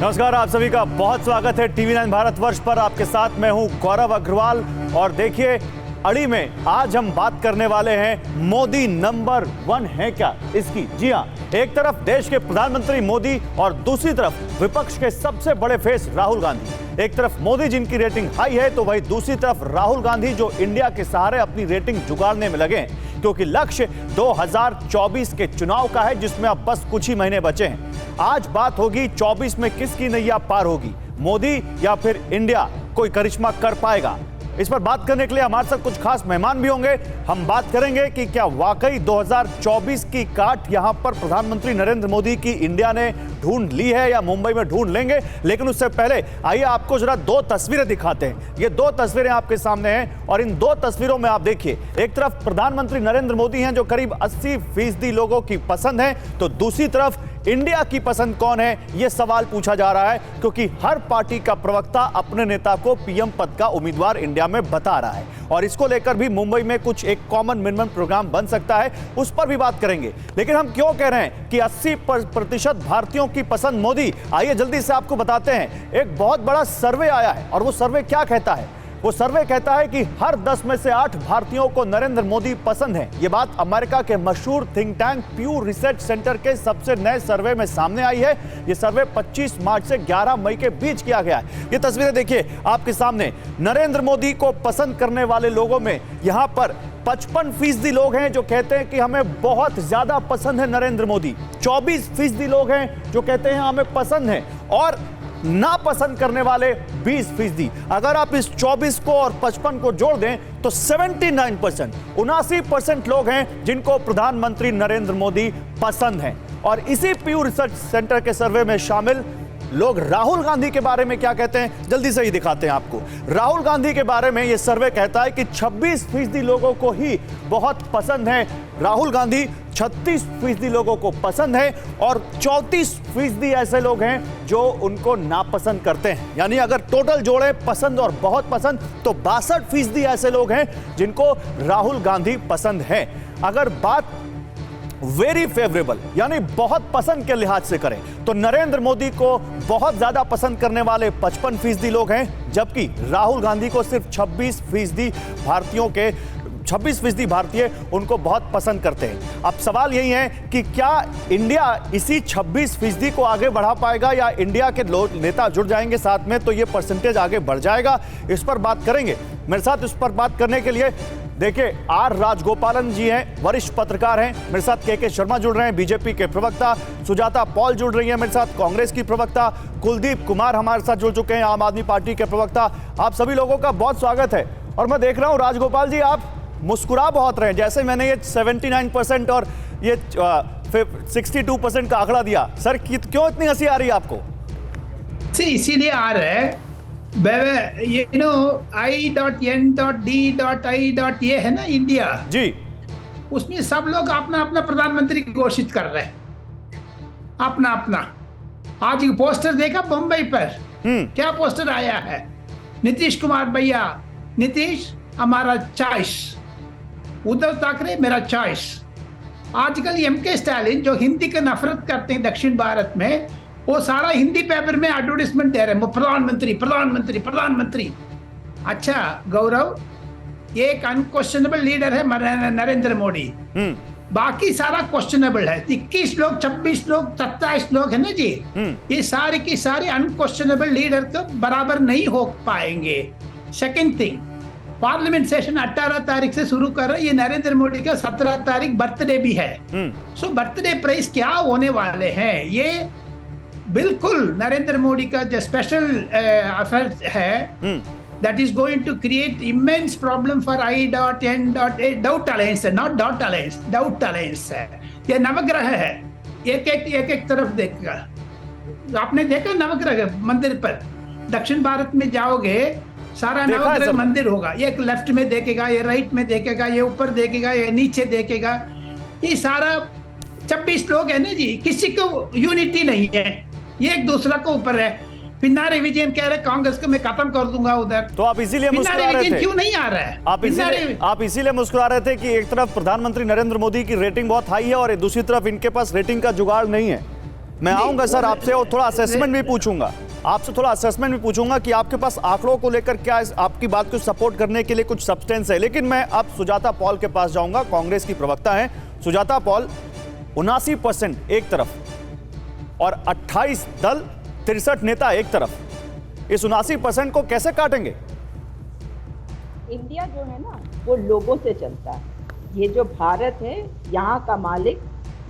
नमस्कार, आप सभी का बहुत स्वागत है टीवी 9 भारतवर्ष पर। आपके साथ मैं हूं गौरव अग्रवाल और देखिए अड़ी में आज हम बात करने वाले हैं मोदी नंबर 1 है क्या इसकी। जी हां, एक तरफ देश के प्रधानमंत्री मोदी और दूसरी तरफ विपक्ष के सबसे बड़े फेस राहुल गांधी। एक तरफ मोदी जिनकी रेटिंग हाई है तो वहीं दूसरी तरफ राहुल गांधी जो इंडिया के सहारे अपनी रेटिंग जुगाड़ने में लगे हैं, क्योंकि लक्ष्य 2024 के चुनाव का है जिसमें अब बस कुछ ही महीने बचे हैं। आज बात होगी 24 में किसकी नैया पार होगी, मोदी या फिर इंडिया कोई करिश्मा कर पाएगा। इस पर बात करने के लिए हमारे साथ कुछ खास मेहमान भी होंगे। हम बात करेंगे कि क्या वाकई 2024 की काट यहां पर प्रधानमंत्री नरेंद्र मोदी की इंडिया ने ढूंढ ली है या मुंबई में ढूंढ लेंगे। लेकिन उससे पहले आइए आपको जरा दो तस्वीरें दिखाते हैं। ये दो तस्वीरें आपके सामने हैं और इन दो तस्वीरों में आप देखिए, एक तरफ प्रधानमंत्री नरेंद्र मोदी हैं जो करीब 80% लोगों की पसंद है, तो दूसरी तरफ इंडिया की पसंद कौन है यह सवाल पूछा जा रहा है, क्योंकि हर पार्टी का प्रवक्ता अपने नेता को पीएम पद का उम्मीदवार इंडिया में बता रहा है और इसको लेकर भी मुंबई में कुछ एक कॉमन मिनिमम प्रोग्राम बन सकता है, उस पर भी बात करेंगे। लेकिन हम क्यों कह रहे हैं कि 80% भारतीयों की पसंद मोदी, आइए जल्दी से आपको बताते हैं। एक बहुत बड़ा सर्वे आया है और वो सर्वे क्या कहता है? वो सर्वे कहता है कि हर 10 में से 8 भारतीयों को नरेंद्र मोदी पसंद है। ये बात अमेरिका के मशहूर थिंक टैंक प्यू रिसर्च सेंटर के सबसे नए सर्वे में सामने आई है। ये सर्वे 25 मार्च से 11 मई के बीच किया गया है। ये तस्वीरें देखिए आपके सामने। नरेंद्र मोदी को पसंद करने वाले लोगों में यहाँ पर 55% लोग हैं जो कहते हैं कि हमें बहुत ज्यादा पसंद है नरेंद्र मोदी। 24% लोग हैं जो कहते हैं हमें पसंद है और नापसंद करने वाले 20%। अगर आप इस 24 को और 55 को जोड़ दें तो 79% लोग हैं जिनको प्रधानमंत्री नरेंद्र मोदी पसंद हैं। और इसी प्यू रिसर्च सेंटर के सर्वे में शामिल लोग राहुल गांधी के बारे में क्या कहते हैं, जल्दी से ही दिखाते हैं आपको। राहुल गांधी के बारे में यह सर्वे कहता है कि 26% लोगों को ही बहुत पसंद है राहुल गांधी, 36% लोगों को पसंद है और 34% ऐसे लोग हैं जो उनको नापसंद करते हैं। यानी अगर टोटल जोड़े पसंद और बहुत पसंद तो 62% ऐसे लोग हैं जिनको राहुल गांधी पसंद है। अगर बात वेरी फेवरेबल यानी बहुत पसंद के लिहाज से करें तो नरेंद्र मोदी को बहुत ज्यादा पसंद करने वाले 55% लोग हैं, जबकि राहुल गांधी को सिर्फ 26% भारतीय उनको बहुत पसंद करते हैं। अब सवाल यही है कि क्या इंडिया इसी 26% को आगे बढ़ा पाएगा या इंडिया के नेता जुड़ जाएंगे साथ में तो ये परसेंटेज आगे बढ़ जाएगा। इस पर बात करेंगे। मेरे साथ इस पर बात करने के लिए देखिए आर राजगोपालन जी हैं, वरिष्ठ पत्रकार हैं। मेरे साथ के शर्मा जुड़ रहे हैं, बीजेपी के प्रवक्ता। सुजाता पॉल जुड़ रही है मेरे साथ, कांग्रेस की प्रवक्ता। कुलदीप कुमार हमारे साथ जुड़ चुके हैं, आम आदमी पार्टी के प्रवक्ता। आप सभी लोगों का बहुत स्वागत है। और मैं देख रहा हूं राजगोपाल जी आप मुस्कुरा बहुत रहे हैं, जैसे मैंने ये 79% और ये 62% का आंकड़ा दिया। सर क्यों इतनी हंसी आ रही है आपको? इसीलिए आ रहा है, I.N.D.I. है ना इंडिया जी, उसमें सब लोग अपना अपना प्रधानमंत्री घोषित कर रहे हैं, अपना अपना। आज एक पोस्टर देखा मुंबई पर, क्या पोस्टर आया है? नीतीश कुमार भैया, नीतीश हमारा चॉइस, उद्धव ठाकरे मेरा चॉइस। आजकल एमके स्टालिन जो हिंदी का नफरत करते हैं दक्षिण भारत में, वो सारा हिंदी पेपर में एडवर्टाइजमेंट दे रहे हैं, प्रधानमंत्री प्रधानमंत्री प्रधानमंत्री। अच्छा गौरव, एक अनक्वेश्चनेबल लीडर है नरेंद्र मोदी, बाकी सारा क्वेश्चनेबल है। 21 लोग 26 लोग 27 लोग है ना जी, ये सारे की सारे अनक्वेश्चनेबल लीडर तो बराबर नहीं हो पाएंगे। सेकेंड थिंग, पार्लियामेंट सेशन 18 तारीख से शुरू कर रहे हैं। ये नरेंद्र मोदी का 17 तारीख बर्थडे भी है। सो बर्थडे प्राइस क्या होने वाले हैं, ये बिल्कुल नरेंद्र मोदी का जो स्पेशल अफेयर है, that is going to create immense problem for I.N.A. doubt alliance है, not dot alliance, doubt alliance है। ये नवग्रह है, एक तरफ देखा। आपने देखा नवग्रह मंदिर पर, दक्षिण भारत में जाओगे सारा नवग्रह मंदिर होगा। एक लेफ्ट में देखेगा, ये राइट में देखेगा, ये ऊपर देखेगा, ये नीचे देखेगा। ये सारा 26 लोग है ना जी, किसी को यूनिटी नहीं है, ये एक दूसरा को ऊपर है। पिनारे विजयन कह रहे कांग्रेस को मैं खत्म कर दूंगा उधर, तो आप इसीलिए मुस्कुरा रहे थे? क्यों नहीं आ रहा है? आप इसीलिए मुस्कुरा रहे थे कि एक तरफ प्रधानमंत्री नरेंद्र मोदी की रेटिंग बहुत हाई है और दूसरी तरफ इनके पास रेटिंग का जुगाड़ नहीं है। मैं आऊंगा सर आपसे और थोड़ा असेसमेंट भी पूछूंगा, आपसे थोड़ा असेसमेंट भी पूछूंगा कि आपके पास आंकड़ों को लेकर क्या आपकी बात को सपोर्ट करने के लिए कुछ सब्सटेंस है। लेकिन मैं अब सुजाता पॉल के पास जाऊंगा, कांग्रेस की प्रवक्ता हैं सुजाता पॉल। 79% एक तरफ और 28 दल 63 नेता एक तरफ, इस 79% को कैसे काटेंगे? इंडिया जो है ना वो लोगों से चलता है। ये जो भारत है यहाँ का मालिक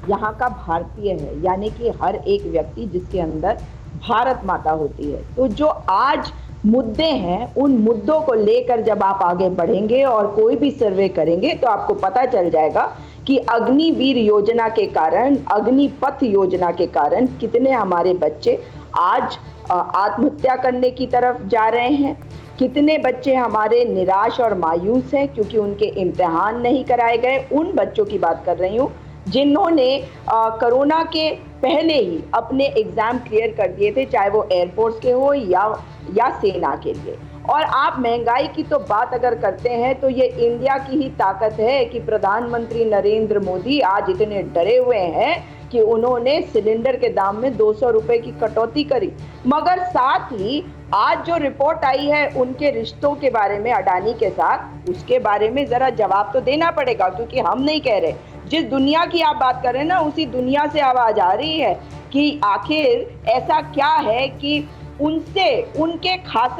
यहाँ का भारतीय है, यानी कि हर एक व्यक्ति जिसके अंदर भारत माता होती है। तो जो आज मुद्दे हैं उन मुद्दों को लेकर जब आप आगे बढ़ेंगे और कोई भी सर्वे करेंगे तो आपको पता चल जाएगा कि अग्निवीर योजना के कारण, अग्निपथ योजना के कारण कितने हमारे बच्चे आज आत्महत्या करने की तरफ जा रहे हैं, कितने बच्चे हमारे निराश और मायूस हैं क्योंकि उनके इम्तिहान नहीं कराए गए। उन बच्चों की बात कर रही हूँ जिन्होंने कोरोना के पहले ही अपने एग्जाम क्लियर कर दिए थे, चाहे वो एयरफोर्स के हो या सेना के लिए। और आप महंगाई की तो बात अगर करते हैं तो ये इंडिया की ही ताकत है कि प्रधानमंत्री नरेंद्र मोदी आज इतने डरे हुए हैं कि उन्होंने सिलेंडर के दाम में 200 रुपए की कटौती करी। मगर साथ ही आज जो रिपोर्ट आई है उनके रिश्तों के बारे में अडानी के साथ, उसके बारे में जरा जवाब तो देना पड़ेगा, क्योंकि हम नहीं कह रहे। जिस दुनिया की आप बात कर रहे हैं ना, उसी दुनिया से आवाज आ रही है कि आखिर ऐसा क्या है कि उनसे उनके खास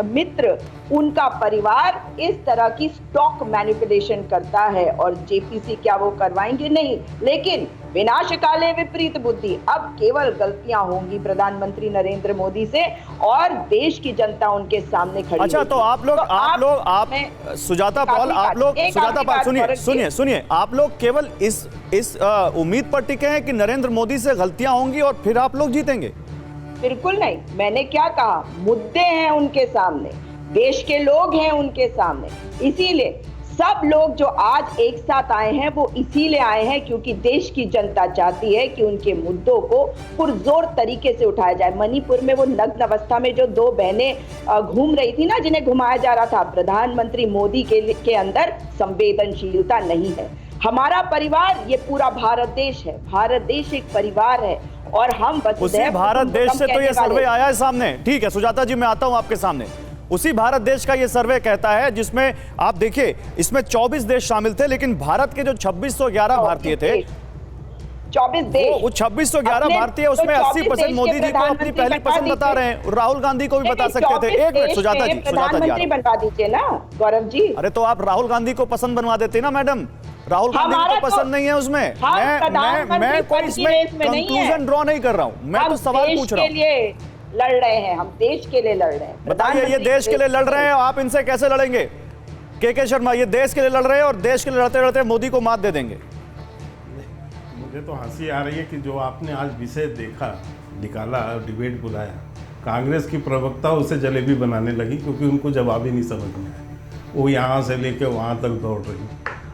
मित्र, उनका परिवार इस तरह की स्टॉक मैनिपुलेशन करता है। और जेपीसी क्या वो करवाएंगे? नहीं। लेकिन विनाशकाले विपरीत बुद्धि, अब केवल गलतियां होंगी प्रधानमंत्री नरेंद्र मोदी से और देश की जनता उनके सामने खड़ी। अच्छा, तो आप सुजाता पॉल, सुनिए, आप लोग केवल इस उम्मीद पर टिके हैं कि नरेंद्र मोदी से गलतियां होंगी और फिर आप लोग जीतेंगे? बिल्कुल नहीं। मैंने क्या कहा, मुद्दे हैं उनके सामने, देश के लोग हैं उनके सामने। इसीलिए सब लोग जो आज एक साथ आए हैं वो इसीलिए आए हैं क्योंकि देश की जनता चाहती है कि उनके मुद्दों को पुरजोर तरीके से उठाया जाए। मणिपुर में वो नग्न अवस्था में जो 2 बहनें घूम रही थी ना, जिन्हें घुमाया जा रहा था, प्रधानमंत्री मोदी के अंदर संवेदनशीलता नहीं है। हमारा परिवार ये पूरा भारत देश है, भारत देश एक परिवार है और हम उसी भारत देश से तो ये सर्वे आया है सामने। ठीक है सुजाता जी, मैं आता हूं आपके सामने। उसी भारत देश का ये सर्वे कहता है, जिसमें आप देखिए इसमें 24 देश शामिल थे, लेकिन भारत के जो 2611 भारतीय थे, 24 देश, वो 2611 भारतीय, उसमें 80% मोदी जी को अपनी पहली पसंद बता रहे हैं। राहुल गांधी को भी बता सकते थे। एक मिनट सुजाता जी, प्रधानमंत्री बनवा दीजिए ना गौरव जी। अरे तो आप राहुल गांधी को पसंद बनवा देते ना मैडम, राहुल गांधी को पसंद नहीं है उसमें। मैं कोई इसमें कंक्लूजन ड्रॉ नहीं कर रहा हूं, मैं तो सवाल पूछ रहा हूं। लड़ रहे हैं, हम देश के लिए लड़ रहे हैं। बताइए, ये देश के लिए लड़ रहे हैं, आप इनसे कैसे लड़ेंगे? के शर्मा, ये देश के लिए लड़ रहे हैं और देश के लिए लड़ते लड़ते मोदी को मात दे देंगे। मुझे तो हंसी आ रही है कि जो आपने आज विषय निकाला, डिबेट बुलाया, कांग्रेस की प्रवक्ता उसे जलेबी बनाने लगी क्योंकि उनको जवाब ही नहीं समझ में आया। वो यहाँ से लेके वहाँ तक दौड़ रही।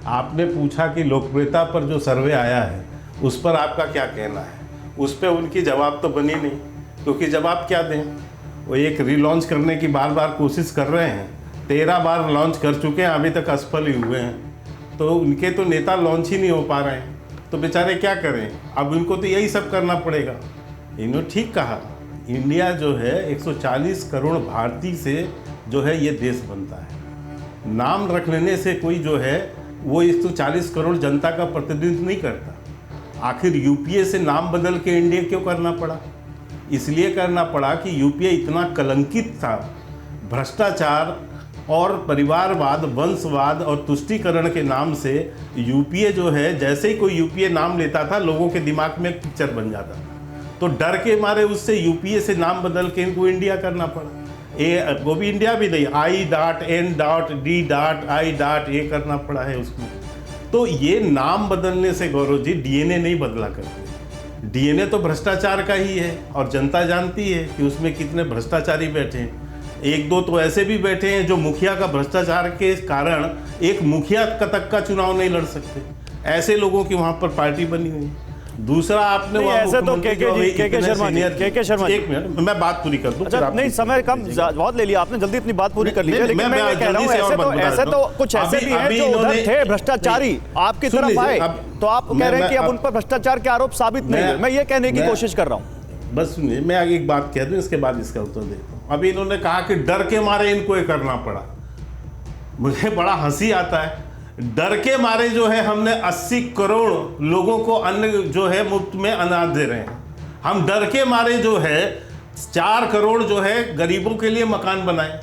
आपने पूछा कि लोकप्रियता पर जो सर्वे आया है उस पर आपका क्या कहना है, उस पर उनकी जवाब तो बनी नहीं, क्योंकि जवाब क्या दें? वो एक रीलॉन्च करने की बार बार कोशिश कर रहे हैं, 13 बार लॉन्च कर चुके हैं, अभी तक असफल ही हुए हैं। तो उनके तो नेता लॉन्च ही नहीं हो पा रहे हैं, तो बेचारे क्या करें? अब उनको तो यही सब करना पड़ेगा। इन्होंने ठीक कहा, इंडिया जो है 140 करोड़ भारतीय से जो है ये देश बनता है। नाम रख लेने से कोई जो है वो 140 करोड़ जनता का प्रतिनिधित्व नहीं करता। आखिर यूपीए से नाम बदल के इंडिया क्यों करना पड़ा? इसलिए करना पड़ा कि यूपीए इतना कलंकित था, भ्रष्टाचार और परिवारवाद, वंशवाद और तुष्टीकरण के नाम से यूपीए जो है, जैसे ही कोई यूपीए नाम लेता था लोगों के दिमाग में एक पिक्चर बन जाता था। तो डर के मारे उससे यूपीए से नाम बदल के इनको इंडिया करना पड़ा। वो भी इंडिया भी नहीं, I.N.D.I.A करना पड़ा है उसको। तो ये नाम बदलने से गौरव जी डीएनए नहीं बदला करते। डीएनए तो भ्रष्टाचार का ही है और जनता जानती है कि उसमें कितने भ्रष्टाचारी बैठे हैं। 1-2 तो ऐसे भी बैठे हैं जो मुखिया का भ्रष्टाचार के कारण एक मुखिया तक का चुनाव नहीं लड़ सकते। ऐसे लोगों की वहाँ पर पार्टी बनी हुई है। दूसरा आपने नहीं, वहाँ ऐसे तो मुख्यमंत्री जो है के इतने शर्मा जी, senior- के शर्मा जी। एक मिनट मैं बात पूरी कर दूं, अच्छा फिर आप नहीं, पूछ समय कम लीजिए। बहुत ले लिया आपने, जल्दी अपनी बात पूरी कर लीजिए। नहीं, लेकिन मैं ये कह रहा हूँ, जल्दी से और बात बता ऐसे दूं। तो कुछ ऐसे भी हैं अभी जो उधर इन्होंने- थे भ्रष्टाचारी, आपकी सुन तरफ लीजिए, आए, अब तो आप कह रहे हैं कि अब उन पर भ्रष्टाचार के आरोप साबित नहीं है। मैं ये कहने की कोशिश कर रहा हूँ। बस सुनिए, मैं आगे एक बात कह दूं, इसके बाद इसका उत्तर देता हूं। अभी इन्होंने कहा कि डर के मारे इनको ये करना पड़ा। मुझे बड़ा हंसी आता है। डर के मारे जो है हमने 80 करोड़ लोगों को अन्न जो है मुफ्त में अनाज दे रहे हैं। हम डर के मारे जो है 4 करोड़ जो है गरीबों के लिए मकान बनाए।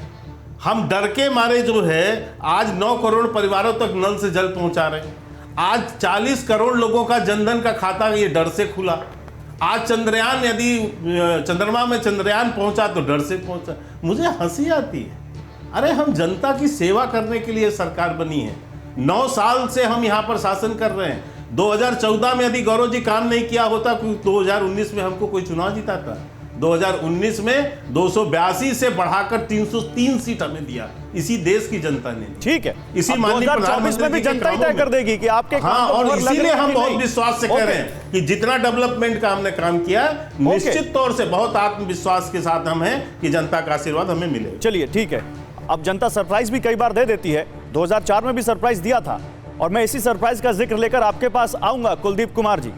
हम डर के मारे जो है आज 9 करोड़ परिवारों तक नल से जल पहुंचा रहे हैं। आज 40 करोड़ लोगों का जनधन का खाता ये डर से खुला। आज चंद्रयान, यदि चंद्रमा में चंद्रयान पहुंचा तो डर से पहुंचा। मुझे हंसी आती है। अरे हम जनता की सेवा करने के लिए सरकार बनी है। 9 साल से हम यहाँ पर शासन कर रहे हैं। 2014 में यदि गौरव जी काम नहीं किया होता, 2019 में हमको कोई चुनाव जिताता। 2019 में 282 से बढ़ाकर 303 सीट हमें दिया, इसी देश की जनता ने। ठीक है, इसी अब माननीय 2024 में भी जनता ही तय कर देगी कि आपके हाँ, काम और को लग इसीलिए रहा है हम कि बहुत नहीं। विश्वास से कह रहे हैं कि जितना डेवलपमेंट का हमने काम किया, निश्चित तौर से बहुत आत्मविश्वास के साथ हम हैं कि जनता का आशीर्वाद हमें मिलेगा। चलिए ठीक है, अब जनता सरप्राइज भी कई बार दे देती है। 2004 में भी सरप्राइज दिया था, और मैं इसी सरप्राइज का जिक्र लेकर आपके पास आऊंगा। कुलदीप कुमार जी,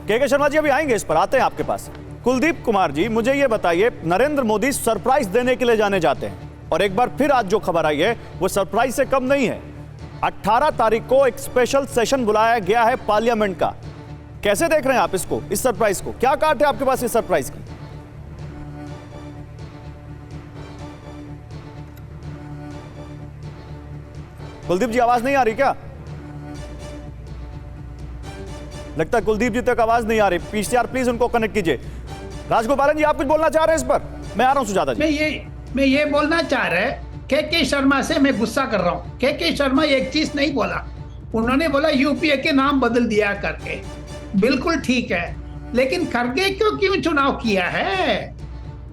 के शर्मा जी अभी आएंगे, इस पर आते हैं आपके पास। कुलदीप कुमार जी, मुझे ये बताइए, नरेंद्र मोदी सरप्राइज देने के लिए जाने जाते हैं, और एक बार फिर आज जो खबर आई है वो सरप्राइज से कम नहीं है। 18 तारीख को एक स्पेशल सेशन बुलाया गया है पार्लियामेंट का। कैसे देख रहे हैं आप इसको, इस सरप्राइज को? क्या काट है आपके पास इस सरप्राइज की? कुलदीप जी आवाज नहीं आ रही क्या? लगता है कुलदीप जी तक आवाज नहीं आ रही। पीसीआर प्लीज उनको कनेक्ट कीजिए। राजगोपालन जी, आप कुछ बोलना चाह रहे हैं इस पर? मैं आ रहा हूं सुजाता जी। मैं ये बोलना चाह रहा है, के शर्मा से मैं गुस्सा कर रहा हूँ। के शर्मा एक चीज नहीं बोला, उन्होंने बोला यूपीए के नाम बदल दिया करके। बिल्कुल ठीक है, लेकिन खड़गे क्यों चुनाव किया है?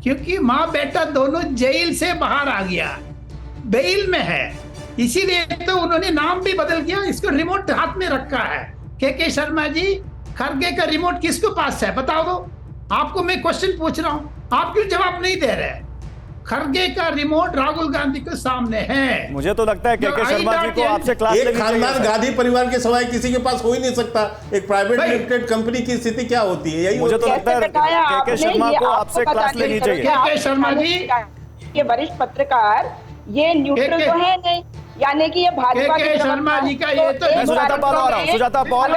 क्योंकि माँ बेटा दोनों जेल से बाहर आ गया, बेल में है, इसीलिए तो उन्होंने नाम भी बदल दिया। इसको रिमोट हाथ में रखा है। के शर्मा जी, खड़गे का रिमोट किसके पास है बताओ दो। आपको मैं क्वेश्चन पूछ रहा हूँ, आप क्यों जवाब नहीं दे रहे? खड़गे का रिमोट राहुल गांधी के सामने है। मुझे तो लगता है के शर्मा जी को आपसे क्लास लेनी एक चाहिए। खानदान गांधी परिवार के सिवाय किसी के पास हो ही नहीं सकता। एक प्राइवेट लिमिटेड कंपनी की स्थिति क्या होती है? यही मुझे तो लगता है के शर्मा को आपसे क्लास लेनी चाहिए। के शर्मा जी, ये वरिष्ठ पत्रकार ये न्यूट्रल तो है नहीं, यानी कि ये भाजपा के शर्मा जी का ये तो मैं सुजाता पॉल आ रहा हूँ। सुजाता पॉल,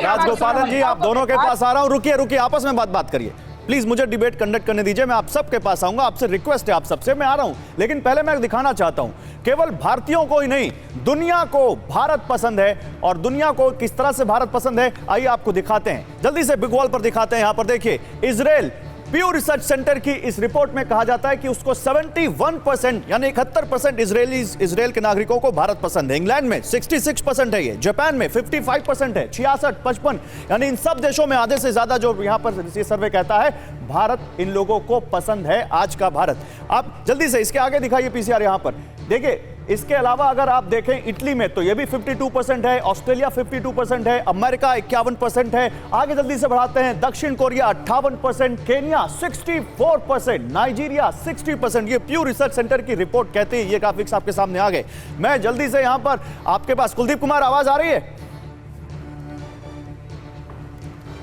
राजगोपालन जी, आप दोनों के पास आ रहा हूँ। रुकिए, आपस में बात करिए प्लीज। मुझे डिबेट कंडक्ट करने दीजिए। मैं आप सबके पास आऊंगा, आपसे रिक्वेस्ट है आप सबसे, मैं आ रहा हूं। लेकिन पहले मैं दिखाना चाहता हूं, केवल भारतीयों को ही नहीं, दुनिया को भारत पसंद है। और दुनिया को किस तरह से भारत पसंद है, आइए आपको दिखाते हैं। जल्दी से बिग वॉल पर दिखाते हैं। यहां पर देखिए, इजराइल प्यू रिसर्च सेंटर की इस रिपोर्ट में कहा जाता है कि उसको 71% यानी 71% इजराइल के नागरिकों को भारत पसंद है। इंग्लैंड में 66% है, ये जापान में 55% है, 66, 55 यानी इन सब देशों में आधे से ज्यादा जो यहां पर ये सर्वे कहता है, भारत इन लोगों को पसंद है। आज का भारत। आप जल्दी से इसके आगे दिखाइए पीसीआर। यहां पर देखिए, इसके अलावा अगर आप देखें इटली में तो ये भी 52% है, ऑस्ट्रेलिया 52% है, अमेरिका 51% है। आगे जल्दी से बढ़ाते हैं, दक्षिण कोरिया 58%, केन्या 64%, नाइजीरिया 60%। ये प्यू रिसर्च सेंटर की रिपोर्ट कहती है। ये ग्राफिक्स आपके सामने आ गए। मैं जल्दी से यहां पर आपके पास, कुलदीप कुमार आवाज आ रही है?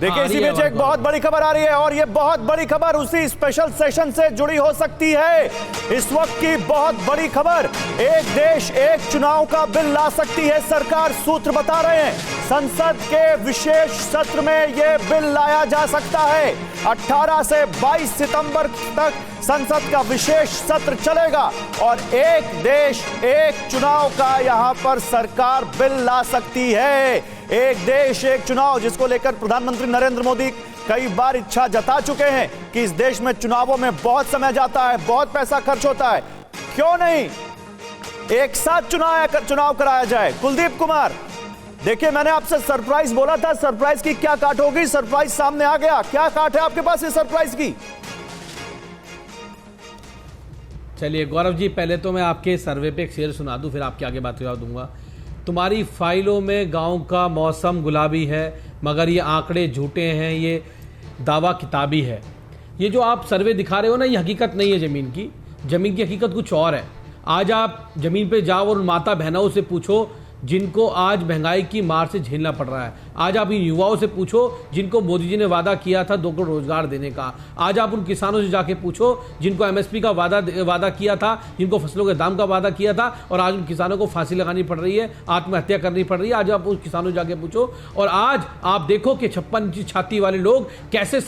देखिए, इसी बीच एक बहुत बड़ी खबर आ रही है, और ये बहुत बड़ी खबर उसी स्पेशल सेशन से जुड़ी हो सकती है। इस वक्त की बहुत बड़ी खबर, एक देश एक चुनाव का बिल ला सकती है सरकार। सूत्र बता रहे हैं, संसद के विशेष सत्र में यह बिल लाया जा सकता है। 18 से 22 सितंबर तक संसद का विशेष सत्र चलेगा, और एक देश एक चुनाव का यहां पर सरकार बिल ला सकती है। एक देश एक चुनाव, जिसको लेकर प्रधानमंत्री नरेंद्र मोदी कई बार इच्छा जता चुके हैं कि इस देश में चुनावों में बहुत समय जाता है, बहुत पैसा खर्च होता है, क्यों नहीं एक साथ चुनाव कराया जाए। कुलदीप कुमार, देखिए, मैंने आपसे सरप्राइज बोला था, सरप्राइज की क्या काट होगी? सरप्राइज सामने आ गया। क्या काट है आपके पास इस सरप्राइज की? चलिए गौरव जी, पहले तो मैं आपके सर्वे पे एक शेर सुना दूं, फिर आपके आगे बात जवाब दूंगा। तुम्हारी फाइलों में गांव का मौसम गुलाबी है, मगर ये आंकड़े झूठे हैं, ये दावा किताबी है। ये जो आप सर्वे दिखा रहे हो ना, ये हकीकत नहीं है ज़मीन की। ज़मीन की हकीकत कुछ और है। आज आप ज़मीन पे जाओ और माता बहनों से पूछो जिनको आज महंगाई की मार से झेलना पड़ रहा है। आज आप इन युवाओं से पूछो जिनको मोदी जी ने वादा किया था 2 करोड़ रोजगार देने का। आज आप उन किसानों से जाके पूछो जिनको एमएसपी का वादा किया था, जिनको फसलों के दाम का वादा किया था, और आज उन किसानों को फांसी लगानी पड़ रही है, आत्महत्या करनी पड़ रही है। आज आप उन किसानों से जाके पूछो। और आज आप देखो कि 56 इंची छाती वाले लोग कैसे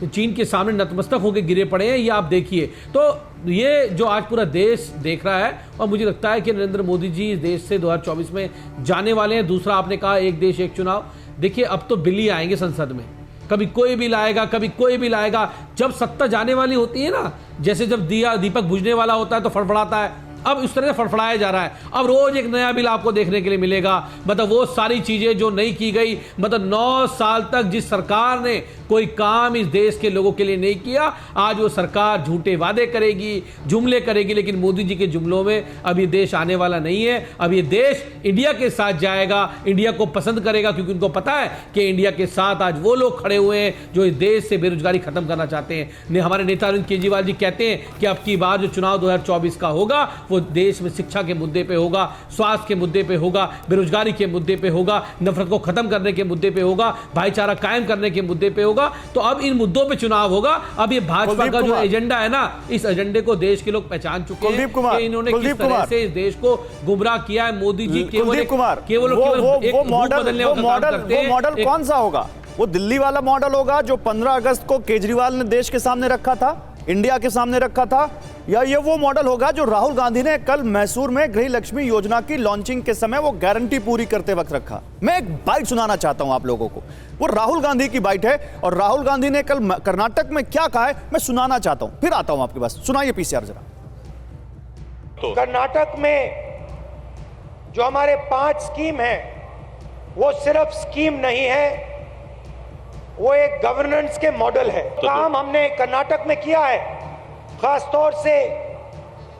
चीन के सामने नतमस्तक होकर गिरे पड़े हैं, ये आप देखिए। तो ये जो आज पूरा देश देख रहा है, और मुझे लगता है कि नरेंद्र मोदी जी इस देश से 2024 में जाने वाले हैं। दूसरा, आपने कहा एक देश एक चुनाव। देखिए, अब तो बिल ही आएंगे संसद में, कभी कोई बिल आएगा, कभी कोई बिल आएगा। जब सत्ता जाने वाली होती है ना, जैसे जब दीपक बुझने वाला होता है तो फड़फड़ाता है, अब इस तरह से फड़फड़ाया जा रहा है। अब रोज एक नया बिल आपको देखने के लिए मिलेगा। मतलब वो सारी चीजें जो नहीं की गई, मतलब 9 साल तक जिस सरकार ने कोई काम इस देश के लोगों के लिए नहीं किया, आज वो सरकार झूठे वादे करेगी, जुमले करेगी। लेकिन मोदी जी के जुमलों में अब ये देश आने वाला नहीं है। अब ये देश इंडिया के साथ जाएगा, इंडिया को पसंद करेगा, क्योंकि उनको पता है कि इंडिया के साथ आज वो लोग खड़े हुए हैं जो इस देश से बेरोजगारी खत्म करना चाहते हैं। हमारे नेता अरविंद केजरीवाल जी कहते हैं कि अब की बार जो चुनाव 2024 का होगा वो देश में शिक्षा के मुद्दे पे होगा, स्वास्थ्य के मुद्दे पे होगा, बेरोजगारी के मुद्दे पे होगा, नफरत को खत्म करने के मुद्दे पे होगा, भाईचारा कायम करने के मुद्दे पे होगा। तो अब इन मुद्दों पे चुनाव होगा। अब ये भाजपा का जो एजेंडा है ना, इस एजेंडे को देश के लोग पहचान चुके हैं कि इन्होंने किस तरह से इस देश को गुमराह किया है। मोदी जी केवल वो मॉडल कौन सा होगा? वो दिल्ली वाला मॉडल होगा जो 15 अगस्त को केजरीवाल ने देश के सामने रखा था, इंडिया के सामने रखा था, या ये वो मॉडल होगा जो राहुल गांधी ने कल मैसूर में गृह लक्ष्मी योजना की लॉन्चिंग के समय वो गारंटी पूरी करते वक्त रखा? मैं एक बाइट सुनाना चाहता हूं आप लोगों को। वो राहुल गांधी की बाइट है, और राहुल गांधी ने कल कर्नाटक में क्या कहा है मैं सुनाना चाहता हूं, फिर आता हूं आपके पास। सुनाइए पीसीआर जरा। कर्नाटक में जो हमारे 5 स्कीम है, वो सिर्फ स्कीम नहीं है, वो एक गवर्नेंस के मॉडल है। काम हमने कर्नाटक में किया है, खास तौर से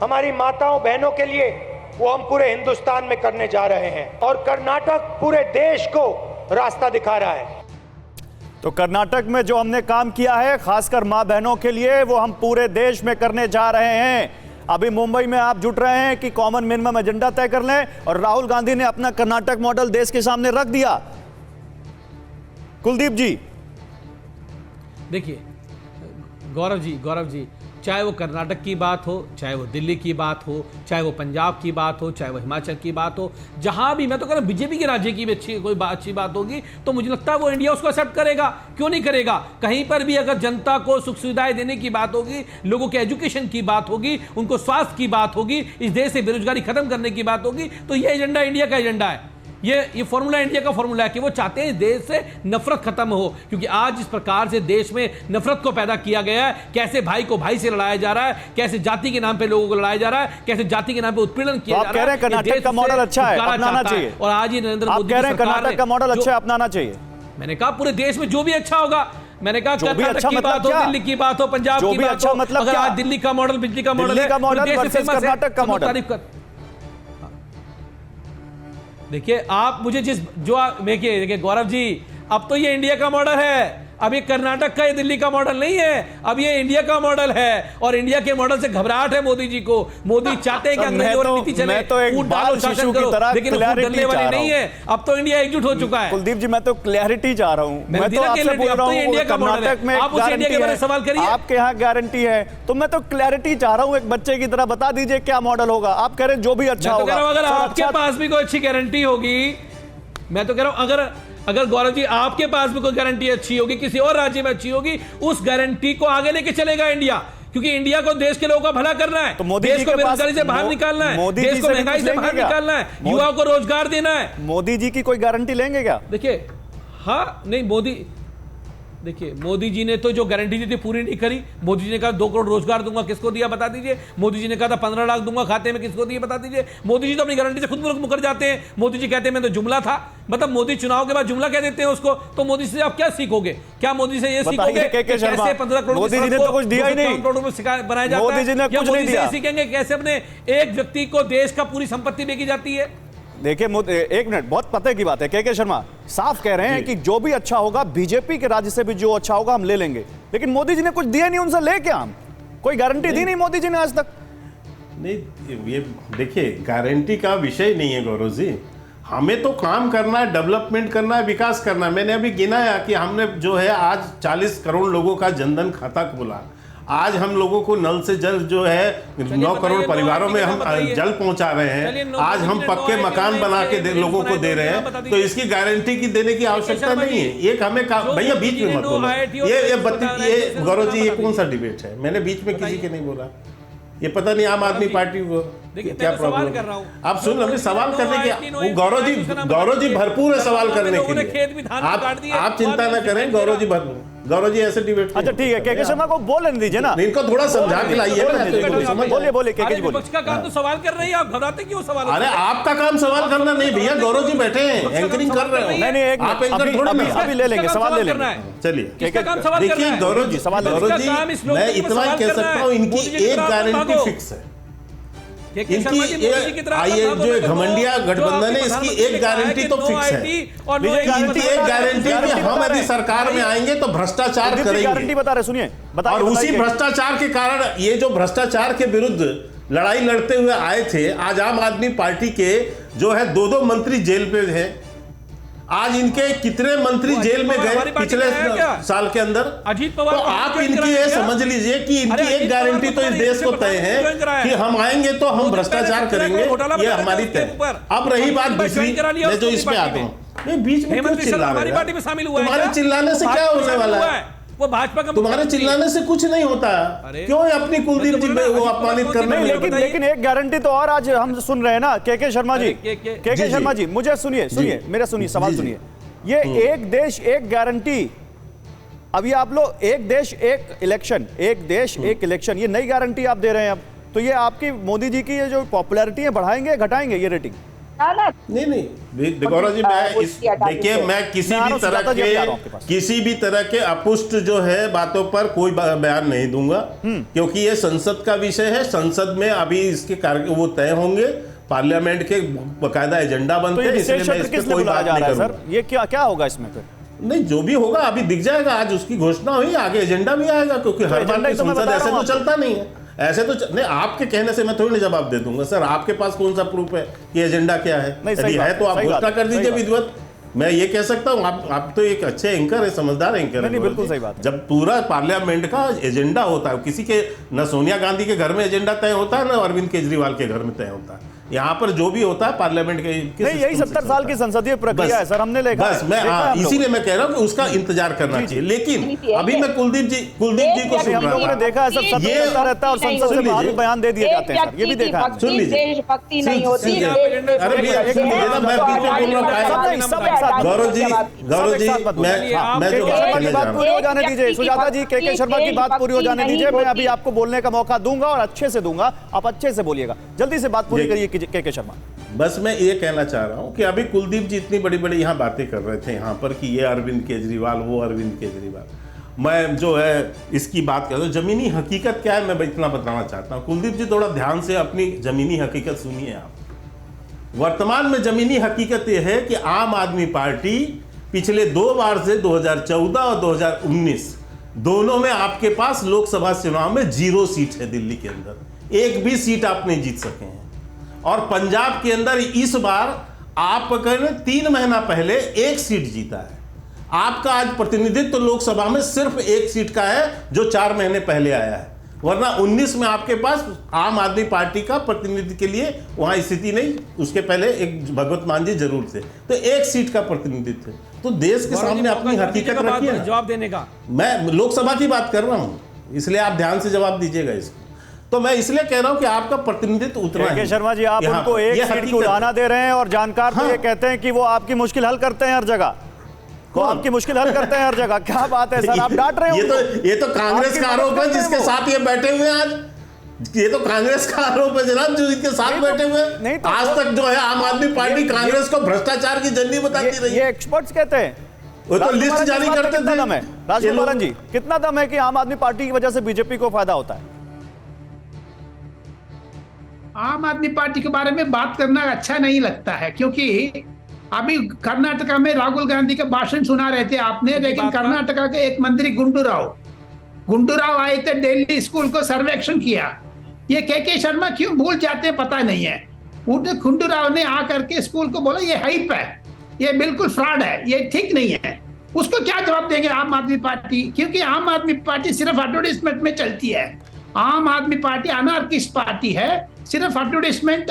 हमारी माताओं बहनों के लिए, वो हम पूरे हिंदुस्तान में करने जा रहे हैं, और कर्नाटक पूरे देश को रास्ता दिखा रहा है। तो कर्नाटक में जो हमने काम किया है खासकर मां बहनों के लिए, वो हम पूरे देश में करने जा रहे हैं। अभी मुंबई में आप जुट रहे हैं कि कॉमन मिनिमम एजेंडा तय कर लें, और राहुल गांधी ने अपना कर्नाटक मॉडल देश के सामने रख दिया। कुलदीप जी देखिए, गौरव जी, चाहे वो कर्नाटक की बात हो, चाहे वो दिल्ली की बात हो, चाहे वो पंजाब की बात हो, चाहे वो हिमाचल की बात हो, जहां भी, मैं तो कह रहा हूं बीजेपी के राज्य की भी अच्छी बात होगी तो मुझे लगता है वो इंडिया उसको एक्सेप्ट करेगा। क्यों नहीं करेगा? कहीं पर भी अगर जनता को सुख सुविधाएं देने की बात होगी, लोगों के एजुकेशन की बात होगी, उनको स्वास्थ्य की बात होगी, इस देश से बेरोजगारी खत्म करने की बात होगी, तो ये एजेंडा इंडिया का एजेंडा है। ये फॉर्मूला इंडिया का फॉर्मूला है कि वो चाहते हैं देश से नफरत खत्म हो। क्योंकि आज इस प्रकार से देश में नफरत को पैदा किया गया है, कैसे भाई को भाई से लड़ाया जा रहा है, कैसे जाति के नाम पे लोगों को लड़ाया जा रहा है, कैसे जाति के नाम पे उत्पीड़न किया जा रहा है। आप कह रहे हैं कर्नाटक का मॉडल अच्छा है, अपनाना चाहिए, और आज ही नरेंद्र मोदी कह रहे हैं कर्नाटक का मॉडल अच्छा है, अपनाना चाहिए। मैंने कहा पूरे देश में जो भी अच्छा होगा, मैंने कहा कर्नाटक अच्छा की बात हो, दिल्ली की बात हो, पंजाब की बात हो, अगर आज दिल्ली का मॉडल, बिजली का मॉडल है, कर्नाटक का मॉडल। देखिए, आप मुझे देखिए गौरव जी, अब तो ये इंडिया का मॉडल है, अब ये कर्नाटक का, ये दिल्ली का मॉडल नहीं है, अब ये इंडिया का मॉडल है। और इंडिया के मॉडल से घबराहट है मोदी जी को। मोदी चाहते हैं कि अंग्रेजों वाली नीति चले, फूट डालो, शासन करो, लेकिन फूट डालने वाली नहीं है। अब तो इंडिया एकजुट हो चुका है। कुलदीप जी, मैं तो क्लैरिटी चाह रहा हूं, मैं तो आपसे बोल रहा हूं इंडिया का मॉडल है, आप उस इंडिया के बारे में सवाल करिए। आपके यहाँ गारंटी है, तो मैं तो क्लैरिटी चाह रहा हूं, एक बच्चे की तरह बता दीजिए क्या मॉडल होगा। आप कह रहे हैं जो भी अच्छा होगा। अगर आपके पास भी कोई अच्छी गारंटी होगी, मैं तो कह रहा हूं, अगर गौरव जी आपके पास भी कोई गारंटी अच्छी होगी, किसी और राज्य में अच्छी होगी, उस गारंटी को आगे लेके चलेगा इंडिया। क्योंकि इंडिया को देश के लोगों का भला करना है, तो मोदी देश को बेरोजगारी से बाहर निकालना है, देश को महंगाई से बाहर निकालना है, युवाओं को रोजगार देना है। मोदी जी की कोई गारंटी लेंगे क्या? देखिए, हाँ नहीं, देखिए मोदी जी ने तो जो गारंटी दी थी पूरी नहीं करी। मोदी जी ने कहा 2 करोड़ रोजगार दूंगा, किसको दिया बता दीजिए। मोदी जी ने कहा था 15 लाख दूंगा खाते में, किसको दिया बता दीजिए। मोदी जी तो अपनी गारंटी से खुद मुकर जाते हैं। मोदी जी कहते हैं मैं तो जुमला था, मतलब मोदी चुनाव के बाद जुमला कह देते हैं उसको। तो मोदी से आप क्या सीखोगे? क्या मोदी से ये सीखोगे कैसे 15 करोड़ मोदी जी ने तो कुछ दिया ही नहीं, करोड़ में बनाया जाता है? मोदी जी ने कुछ नहीं दिया। सीखेंगे कैसे अपने एक व्यक्ति को देश का पूरी संपत्ति बेची जाती है? देखिए एक मिनट, बहुत पते की बात है। के शर्मा साफ कह रहे हैं कि जो भी अच्छा होगा बीजेपी के राज्य से भी जो अच्छा होगा हम ले लेंगे, लेकिन मोदी जी ने कुछ दिया नहीं, उनसे ले क्या हम? कोई गारंटी दी नहीं मोदी जी ने आज तक। नहीं, ये देखिए गारंटी का विषय नहीं है गौरव जी। हमें तो काम करना है, डेवलपमेंट करना है, विकास करना है। मैंने अभी गिनाया कि हमने जो है आज 40 करोड़ लोगों का जनधन खाता खोला। आज हम लोगों को नल से जल जो है 9 करोड़ परिवारों में हम जल पहुंचा रहे हैं। आज हम पक्के मकान बना के लोगों को दे रहे हैं, तो इसकी गारंटी की देने की आवश्यकता नहीं है। एक हमें भैया बीच में मत बोलो। ये गौरव जी, ये कौन सा डिबेट है? मैंने बीच में किसी के नहीं बोला। ये पता नहीं आम आदमी पार्टी को क्या प्रॉब्लम कर रहा हूँ। आप सुन, हमें सवाल करने के गौरव जी भरपूर है सवाल करने के लिए। आप चिंता न करें, गौरव जी भरपूर। गौरव जी ऐसे डिबेट। अच्छा ठीक है, के शर्मा को बोलने दीजिए ना, इनको थोड़ा समझा के लाइए। बोलिए बोलिए के जी बोलिए। का काम तो सवाल कर रही है, आप घबराते क्यों? सवाल अरे आपका काम सवाल करना नहीं भैया, गौरव जी बैठे हैं एंकरिंग कर रहे हो। नहीं एक आप एंकर थोड़ी नहीं। अभी ले लेंगे, सवाल ले लेंगे। चलिए देखिए गौरव जी, मैं इतना कह सकता हूँ, इनकी एक गारंटी फिक्स है। इनकी जो घमंडिया गठबंधन है, इसकी एक गारंटी तो फिक्स है। इनकी एक गारंटी है कि हम यदि सरकार में आएंगे तो भ्रष्टाचार करेंगे। गारंटी बता रहे, सुनिए और उसी भ्रष्टाचार के कारण ये जो भ्रष्टाचार के विरुद्ध लड़ाई लड़ते हुए आए थे, आज आम आदमी पार्टी के जो है 2 मंत्री जेल पे हैं। आज इनके कितने मंत्री जेल में गए पिछले साल के अंदर? तो आप इनकी ये समझ लीजिए कि इनकी एक गारंटी तो इस देश को तय है कि हम आएंगे तो हम भ्रष्टाचार करेंगे, ये हमारी तय। अब रही बात दूसरी, मैं जो इसमें आता हूँ, नहीं बीच में क्यों चिल्ला रहे हैं? तुम्हारे चिल्लाने से क्या होने वाला है? वो भाजपा का तुम्हारे चिल्लाने से कुछ नहीं होता। क्यों अपनी कुलदीप जी वो अपमानित करने में? लेकिन एक गारंटी तो और आज हम सुन रहे हैं ना के शर्मा जी। के शर्मा जी मुझे सुनिए, मेरा सुनिए, सवाल सुनिए। ये एक देश एक गारंटी, अभी आप लोग एक देश एक इलेक्शन, एक देश एक इलेक्शन, ये नई गारंटी आप दे रहे हैं अब। तो ये आपकी मोदी जी की ये जो पॉपुलैरिटी है बढ़ाएंगे घटाएंगे ये रेटिंग? नहीं गौरव जी, देखिए मैं किसी भी तरह के अपुष्ट जो है बातों पर कोई बयान नहीं दूंगा, क्योंकि ये संसद का विषय है। संसद में अभी इसके कार्य वो तय होंगे, पार्लियामेंट के बकायदा एजेंडा बनते हैं, इसलिए मैं इस पर कोई बात नहीं करूंगा। ये क्या होगा इसमें फिर? नहीं, जो भी होगा अभी दिख जाएगा। आज उसकी घोषणा हुई, आगे एजेंडा भी आएगा, क्योंकि हर बार संसद ऐसे तो चलता नहीं है। ऐसे तो नहीं, आपके कहने से मैं थोड़ी ना जवाब दे दूंगा। सर आपके पास कौन सा प्रूफ है कि एजेंडा क्या है? यदि है तो आप घोषणा कर दीजिए विधिवत। मैं ये कह सकता हूँ, आप तो एक अच्छे एंकर है, समझदार एंकर है। बिल्कुल सही बात। जब पूरा पार्लियामेंट का एजेंडा होता है, किसी के न सोनिया गांधी के घर में एजेंडा तय होता है, न अरविंद केजरीवाल के घर में तय होता है। यहाँ पर जो भी होता है पार्लियामेंट के नहीं, यही 70 साल की संसदीय प्रक्रिया है सर, हमने देखा। बस मैं इसीलिए मैं कह रहा हूँ कि उसका इंतजार करना चाहिए। लेकिन अभी मैं कुलदीप जी को सुन रहा हूँ। देखा है सर, सत्ता चलता रहता है और संसद से बाहर बयान दे दिए जाते हैं सर, ये भी देखा है। सुन लीजिए, देशभक्ति नहीं होती। अरे मैं बीच में बोल रहा हूँ। गौरव जी मैं जो बात पूरी हो जाने दीजिए, सुजाता जी के शर्मा की बात पूरी हो जाने दीजिए। मैं अभी आपको बोलने का मौका दूंगा और अच्छे से दूंगा, आप अच्छे से बोलिएगा। जल्दी से बात पूरी करिए के शर्मा। बस मैं ये कहना चाह रहा हूं कि अभी कुलदीप जी इतनी बड़ी बड़ी यहाँ बातें कर रहे थे यहाँ पर कि ये अरविंद केजरीवाल, वो अरविंद केजरीवाल। मैं जो है इसकी बात कर रहा हूँ, जमीनी हकीकत क्या है मैं इतना बताना चाहता हूँ। कुलदीप जी थोड़ा ध्यान से अपनी जमीनी हकीकत सुनिए आप। वर्तमान में जमीनी हकीकत यह है कि आम आदमी पार्टी पिछले 2 बार से 2014 और 2019 दोनों में आपके पास लोकसभा चुनाव में 0 सीट है। दिल्ली के अंदर एक भी सीट आप नहीं जीत सके हैं। और पंजाब के अंदर इस बार आप 3 महीना पहले 1 सीट जीता है। आपका आज प्रतिनिधित्व लोकसभा में सिर्फ 1 सीट का है, जो 4 महीने पहले आया है। वरना 19 में आपके पास आम आदमी पार्टी का प्रतिनिधि के लिए वहां स्थिति नहीं। उसके पहले एक भगवत मान जी जरूर थे, तो 1 सीट का प्रतिनिधित्व। तो देश के सामने अपनी हकीकत रखिए, जवाब देने का। मैं लोकसभा की बात कर रहा हूं, इसलिए आप ध्यान से जवाब दीजिएगा इसको। तो मैं इसलिए कह रहा हूं कि आपका प्रतिनिधित्व उतना है। शर्मा जी, आप उनको 1 सीट की उड़ाना दे रहे हैं और जानकार तो ये कहते हैं कि वो आपकी मुश्किल हल करते हैं हर जगह। वो आपकी मुश्किल हल करते हैं हर जगह। क्या बात है सर, आप डांट रहे हैं? ये तो कांग्रेस का आरोप है जिसके साथ ये बैठे हुए हैं आज। ये तो कांग्रेस का आरोप है जनाब, जो इनके साथ बैठे हुए हैं। आज तक जो है आम आदमी पार्टी कांग्रेस को भ्रष्टाचार की जंडी बताती रही है। ये एक्सपर्ट्स कहते हैं, वो तो लिस्ट जारी करते थे। दम है राजगोपालन जी, कितना दम है कि आम आदमी पार्टी की वजह से बीजेपी को फायदा होता है? आम आदमी पार्टी के बारे में बात करना अच्छा नहीं लगता है, क्योंकि अभी कर्नाटका में राहुल गांधी का भाषण सुना रहे थे आपने, लेकिन कर्नाटका के एक मंत्री गुंडू राव आए थे, दिल्ली स्कूल को सर्वेक्षण किया। ये के शर्मा क्यों भूल जाते हैं पता नहीं है। गुंडू राव ने आकर के स्कूल को बोला ये हाइप है, ये बिल्कुल फ्रॉड है, ये ठीक नहीं है। उसको क्या जवाब देंगे आम आदमी पार्टी? क्योंकि आम आदमी पार्टी सिर्फ एडवर्टाइजमेंट में चलती है। आम आदमी पार्टी अनार्किस्ट पार्टी है, सिर्फ एडवर्टाइजमेंट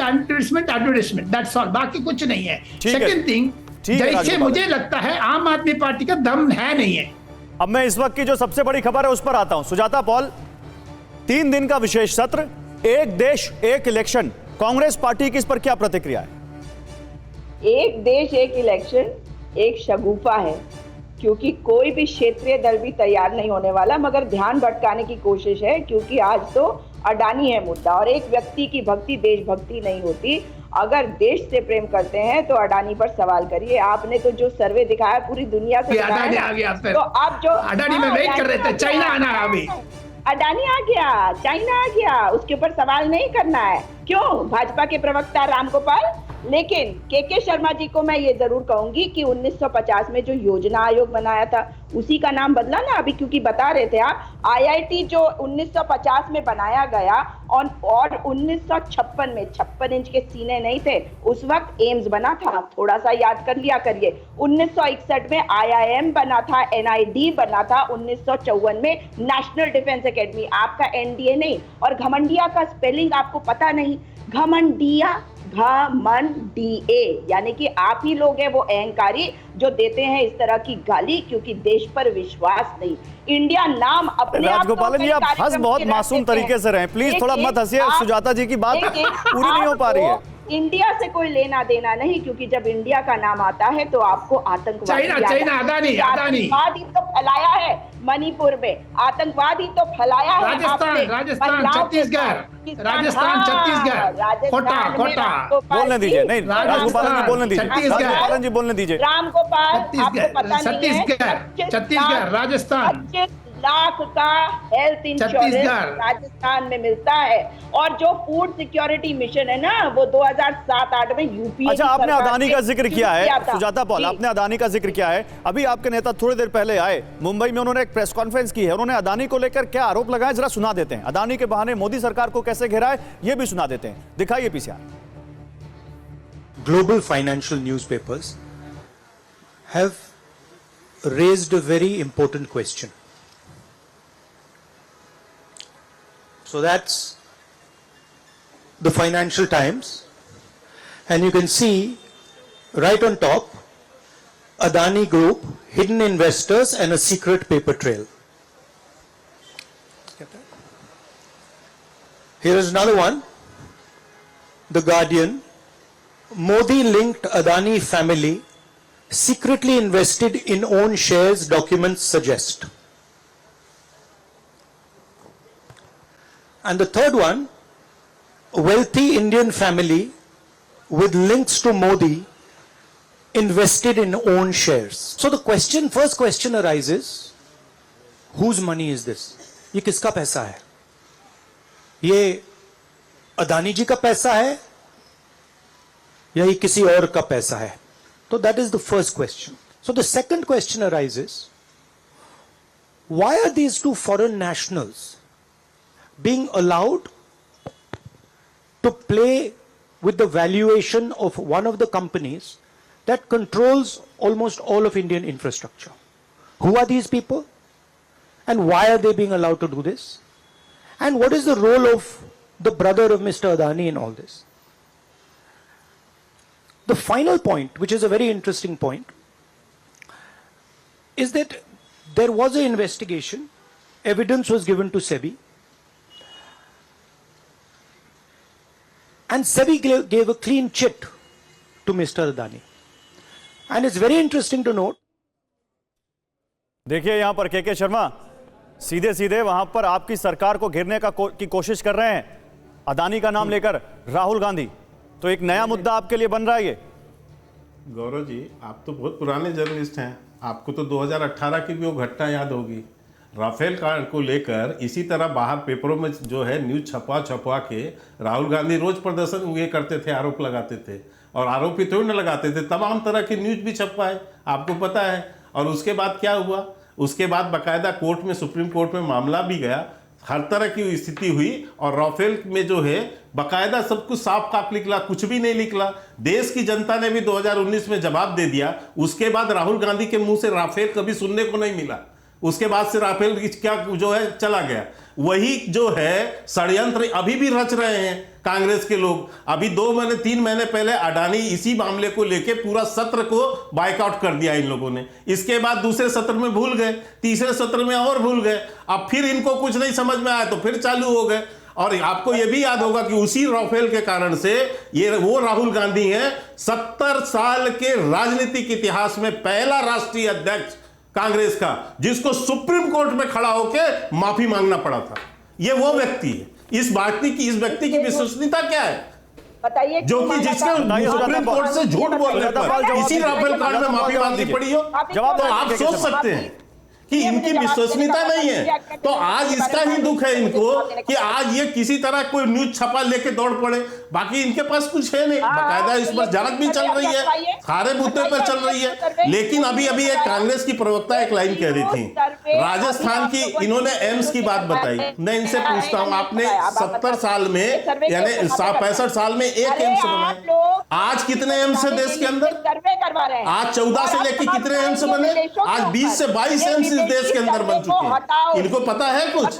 दैट्स ऑल, बाकी कुछ नहीं है। सेकंड थिंग, जैसे मुझे लगता है आम आदमी पार्टी का दम है नहीं है। अब मैं इस वक्त की जो सबसे बड़ी खबर है उस पर आता हूं। सुजाता पॉल, 3 दिन का विशेष सत्र, एक देश एक इलेक्शन, कांग्रेस पार्टी की इस पर क्या प्रतिक्रिया है? एक देश एक इलेक्शन एक शगुफा है, क्योंकि कोई भी क्षेत्रीय दल भी तैयार नहीं होने वाला, मगर ध्यान भटकाने की कोशिश है, क्योंकि आज तो अडानी है मुद्दा। और एक व्यक्ति की भक्ति देशभक्ति नहीं होती। अगर देश से प्रेम करते हैं तो अडानी पर सवाल करिए। आपने तो जो सर्वे दिखाया पूरी दुनिया से अडानी आ गया, तो आप जो अडानी में वेट कर रहे थे, चाइना आना है अभी। अडानी आ गया, चाइना आ गया, उसके ऊपर सवाल नहीं करना है। क्यों? भाजपा के प्रवक्ता रामगोपाल। लेकिन के शर्मा जी को मैं ये जरूर कहूंगी कि 1950 में जो योजना आयोग बनाया था उसी का नाम बदला ना अभी, क्योंकि बता रहे थे आप आईआईटी जो 1950 में बनाया गया और 1956 में 56 इंच के सीने नहीं थे, उस वक्त एम्स बना था, थोड़ा सा याद कर लिया करिए। 1961 में आईआईएम बना था, एनआईडी बना था, 1954 में नेशनल डिफेंस एकेडमी। आपका एनडीए नहीं। और घमंडिया का स्पेलिंग आपको पता नहीं, घमंडिया घमंडीए, यानी कि आप ही लोग हैं वो अहंकारी जो देते हैं इस तरह की गाली, क्योंकि देश पर विश्वास नहीं। इंडिया नाम अपने आप राजगोपालन जी, आप हंस बहुत मासूम तरीके से रहे, प्लीज थोड़ा मत हंसिए। सुजाता जी की बात पूरी नहीं हो पा रही है। इंडिया से कोई लेना देना नहीं, क्योंकि जब इंडिया का नाम आता है तो आपको आतंकवाद ही तो फैलाया है मणिपुर में, आतंकवाद ही तो फैलाया है। राजस्थान छत्तीसगढ़ खोटा बोलने दीजिए। नहीं, राजगोपालन जी बोलने दीजिए, राजगोपालन जी बोलने दीजिए। रामगोपाल, आपको पता नहीं है, छत्तीसगढ़ राजस्थान 25 लाख का हेल्थ इंश्योरेंस राजस्थान में मिलता है। और जो फूड सिक्योरिटी मिशन है ना, वो 2007-8 में यूपी। अच्छा, आपने अदानी का जिक्र किया है सुजाता पॉल, आपने अदानी का जिक्र किया है। अभी आपके नेता थोड़ी देर पहले आए मुंबई में, उन्होंने एक प्रेस कॉन्फ्रेंस की है, उन्होंने अदानी को लेकर क्या आरोप लगाए जरा सुना देते हैं। अदानी के बहाने मोदी सरकार को कैसे घेरा है ये भी सुना देते हैं, दिखाइए PCR. Global financial newspapers have raised a very important question. So that's the Financial Times, and you can see right on top Adani Group, hidden investors and a secret paper trail. Here is another one, The Guardian, Modi linked Adani family, secretly invested in own shares, documents suggest. And the third one, wealthy Indian family with links to Modi invested in own shares. So the question, first question arises, whose money is this? ये किसका पैसा है? ये अदानी जी का पैसा है या ये किसी और का पैसा है? So that is the first question. So the second question arises, why are these two foreign nationals being allowed to play with the valuation of one of the companies that controls almost all of Indian infrastructure? Who are these people? And why are they being allowed to do this? And what is the role of the brother of Mr. Adani in all this? The final point, which is a very interesting point, is that there was an investigation, evidence was given to SEBI, and SEBI gave a clean chit to Mr. Adani. And it's very interesting to note. देखिए यहां पर के शर्मा सीधे सीधे वहां पर आपकी सरकार को घेरने की कोशिश कर रहे हैं, अदानी का नाम लेकर राहुल गांधी। तो एक नया मुद्दा आपके लिए बन रहा है ये। गौरव जी, आप तो बहुत पुराने जर्नलिस्ट हैं, आपको तो 2018 की भी वो घटना याद होगी। राफेल को लेकर इसी तरह बाहर पेपरों में जो है न्यूज छपवा के राहुल गांधी रोज प्रदर्शन ये करते थे, आरोप लगाते थे, और आरोप ही थोड़ी ना लगाते थे, तमाम तरह की न्यूज भी छपवाए, आपको पता है। और उसके बाद क्या हुआ, उसके बाद बाकायदा कोर्ट में, सुप्रीम कोर्ट में मामला भी गया, हर तरह की स्थिति हुई, और राफेल में जो है बाकायदा सब कुछ साफ साफ निकला, कुछ भी नहीं निकला। देश की जनता ने भी 2019 में जवाब दे दिया। उसके बाद राहुल गांधी के मुंह से राफेल कभी सुनने को नहीं मिला। उसके बाद से राफेल क्या जो है चला गया। वही जो है षड्यंत्र अभी भी रच रहे हैं कांग्रेस के लोग। अभी 2-3 महीने पहले अडानी इसी मामले को लेके पूरा सत्र को बायकॉट कर दिया इन लोगों ने। इसके बाद दूसरे सत्र में भूल गए, तीसरे सत्र में और भूल गए, अब फिर इनको कुछ नहीं समझ में आया तो फिर चालू हो गए। और आपको यह भी याद होगा कि उसी राफेल के कारण से ये वो राहुल गांधी हैं 70 साल के राजनीतिक इतिहास में पहला राष्ट्रीय अध्यक्ष कांग्रेस का जिसको सुप्रीम कोर्ट में खड़ा होकर माफी मांगना पड़ा था। ये वो व्यक्ति है। इस व्यक्ति की विश्वसनीयता क्या है? बताइए, जो कि जिसके सुप्रीम कोर्ट से झूठ बोलने पर इसी राफेल कांड में माफी मांगनी पड़ी हो, जवाब तो आप सोच सकते हैं कि इनकी विश्वसनीयता नहीं है। तो आज इसका ही दुख है इनको कि आज ये किसी तरह कोई न्यूज छपा लेके दौड़ पड़े, बाकी इनके पास कुछ है नहीं। बाकायदा इस पर जांच भी चल रही है, सारे मुद्दे पर चल रही है। लेकिन अभी एक कांग्रेस की प्रवक्ता एक लाइन कह रही थी राजस्थान की, इन्होंने एम्स की बात बताई। मैं इनसे पूछता हूं, आपने 70 साल में यानी 65 साल में एक एम्स बनाए, आज कितने एम्स है देश के अंदर? आज 14 से लेकर कितने एम्स बने? आज 20 से 22 एम्स इस देश के अंदर बन चुके हैं। इनको पता है कुछ?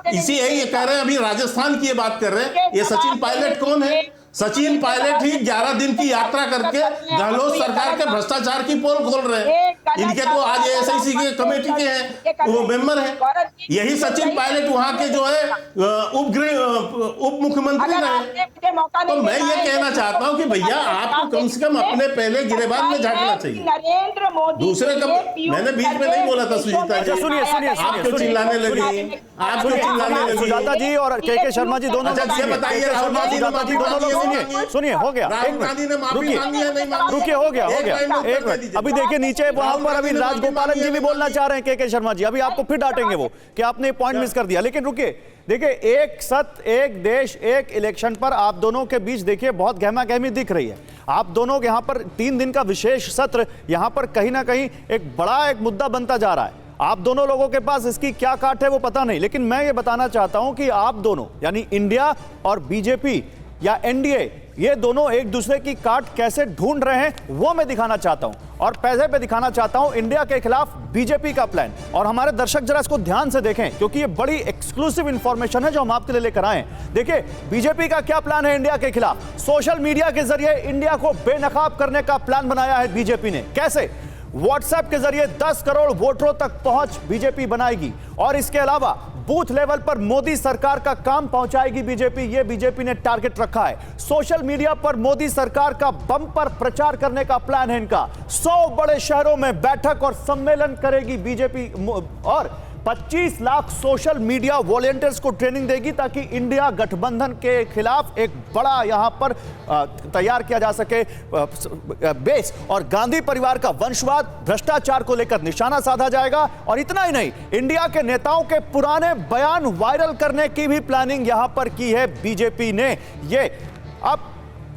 इसी यही कह रहे हैं, अभी राजस्थान की ये बात कर रहे हैं। ये सचिन पायलट कौन है? सचिन पायलट ही 11 दिन की यात्रा करके गहलोत सरकार के भ्रष्टाचार की पोल खोल रहे हैं। इनके तो आज एसआईसी के कमेटी के हैं, वो मेंबर हैं। यही सचिन पायलट वहां के जो है उप मुख्यमंत्री रहे। तो मैं ये कहना चाहता हूं कि भैया आपको कम से कम अपने पहले गिरेबान में झांकना चाहिए। नरेंद्र मोदी दूसरे कब मैंने बीच में नहीं बोला था सुजीता जी, आपको चिल्लाने लगी, आपको चिल्लाने लगी। सुजाता जी और के शर्मा जी दोनों बताइए, राहुल गांधी ने माफी मांगी है? सुनिए, हो गया, राहुल गांधी ने माफी मांगी है नहीं मांगी? रुकिए, हो गया एक मिनट। अभी देखिए नीचे वहां पर अभी राजगोपालन जी भी बोलना चाह रहे हैं, के शर्मा जी। अभी आपको फिर डांटेंगे वो कि आपने पॉइंट मिस कर दिया। लेकिन रुकिए, देखिए, एक सत्य, एक देश, एक इलेक्शन पर आप दोनों के बीच देखिए बहुत गहमा गहमी दिख रही है। आप दोनों के यहां पर 3 दिन का विशेष सत्र, यहां पर कहीं ना कहीं एक बड़ा एक मुद्दा बनता जा रहा है। आप दोनों लोगों के पास इसकी क्या काट है वो पता नहीं, लेकिन मैं ये बताना चाहता हूं कि आप दोनों यानी इंडिया और बीजेपी या एनडीए, ये दोनों एक दूसरे की काट कैसे ढूंढ रहे हैं वो मैं दिखाना चाहता हूं। और पैसे पे दिखाना चाहता हूं इंडिया के खिलाफ बीजेपी का प्लान। और हमारे दर्शक जरा इसको ध्यान से देखें क्योंकि ये बड़ी एक्सक्लूसिव इंफॉर्मेशन है जो हम आपके लिए लेकर आए हैं। देखिए बीजेपी का क्या प्लान है इंडिया के खिलाफ। सोशल मीडिया के जरिए इंडिया को बेनकाब करने का प्लान बनाया है बीजेपी ने। कैसे? व्हाट्सएप के जरिए 10 करोड़ वोटरों तक पहुंच बीजेपी बनाएगी और इसके अलावा बूथ लेवल पर मोदी सरकार का काम पहुंचाएगी बीजेपी। ये बीजेपी ने टारगेट रखा है। सोशल मीडिया पर मोदी सरकार का बम्पर प्रचार करने का प्लान है इनका। 100 बड़े शहरों में बैठक और सम्मेलन करेगी बीजेपी और 25 लाख सोशल मीडिया वॉलंटियर्स को ट्रेनिंग देगी ताकि इंडिया गठबंधन के खिलाफ एक बड़ा यहां पर तैयार किया जा सके बेस। और गांधी परिवार का वंशवाद, भ्रष्टाचार को लेकर निशाना साधा जाएगा। और इतना ही नहीं, इंडिया के नेताओं के पुराने बयान वायरल करने की भी प्लानिंग यहां पर की है बीजेपी ने। ये अब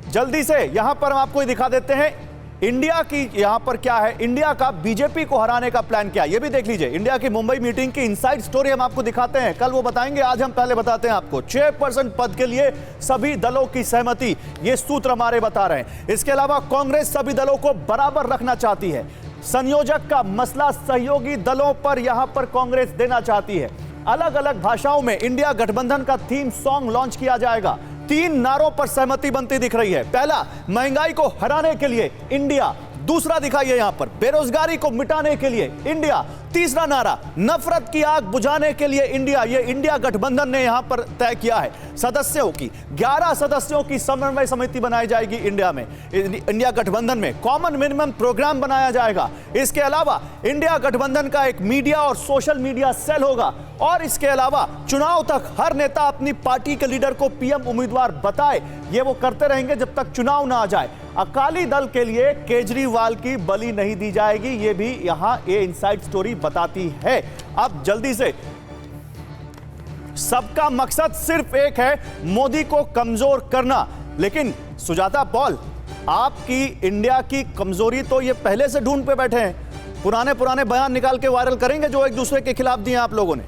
जल्दी से यहां पर हम आपको दिखा देते हैं इंडिया की यहां पर क्या है, इंडिया का बीजेपी को हराने का प्लान क्या है ये भी देख लीजिए। इंडिया की मुंबई मीटिंग की इनसाइड स्टोरी हम आपको दिखाते हैं, कल वो बताएंगे, आज हम पहले बताते हैं आपको। 6% पद के लिए सभी दलों की सहमति, ये सूत्र हमारे बता रहे हैं। इसके अलावा कांग्रेस सभी दलों को बराबर रखना चाहती है। संयोजक का मसला सहयोगी दलों पर यहां पर कांग्रेस देना चाहती है। अलग अलग भाषाओं में इंडिया गठबंधन का थीम सॉन्ग लॉन्च किया जाएगा। 3 नारों पर सहमति बनती दिख रही है। पहला, महंगाई को हराने के लिए इंडिया। दूसरा दिखाइए यहां पर, बेरोजगारी को मिटाने के लिए इंडिया। तीसरा नारा, नफरत की आग बुझाने के लिए इंडिया। ये इंडिया गठबंधन ने यहां पर तय किया है। सदस्यों की 11 सदस्यों की समन्वय समिति बनाई जाएगी इंडिया में, इंडिया गठबंधन में। कॉमन मिनिमम प्रोग्राम बनाया जाएगा। इसके अलावा इंडिया गठबंधन का एक मीडिया और सोशल मीडिया सेल होगा। और इसके अलावा चुनाव तक हर नेता अपनी पार्टी के लीडर को पीएम उम्मीदवार बताए, ये वो करते रहेंगे जब तक चुनाव ना आ जाए। अकाली दल के लिए केजरीवाल की बलि नहीं दी जाएगी, ये भी यहां ये इनसाइड स्टोरी बताती है। अब जल्दी से, सबका मकसद सिर्फ एक है, मोदी को कमजोर करना। लेकिन सुजाता पॉल, आपकी इंडिया की कमजोरी तो ये पहले से ढूंढ पे बैठे हैं, पुराने बयान निकाल के वायरल करेंगे जो एक दूसरे के खिलाफ दिए आप लोगों ने।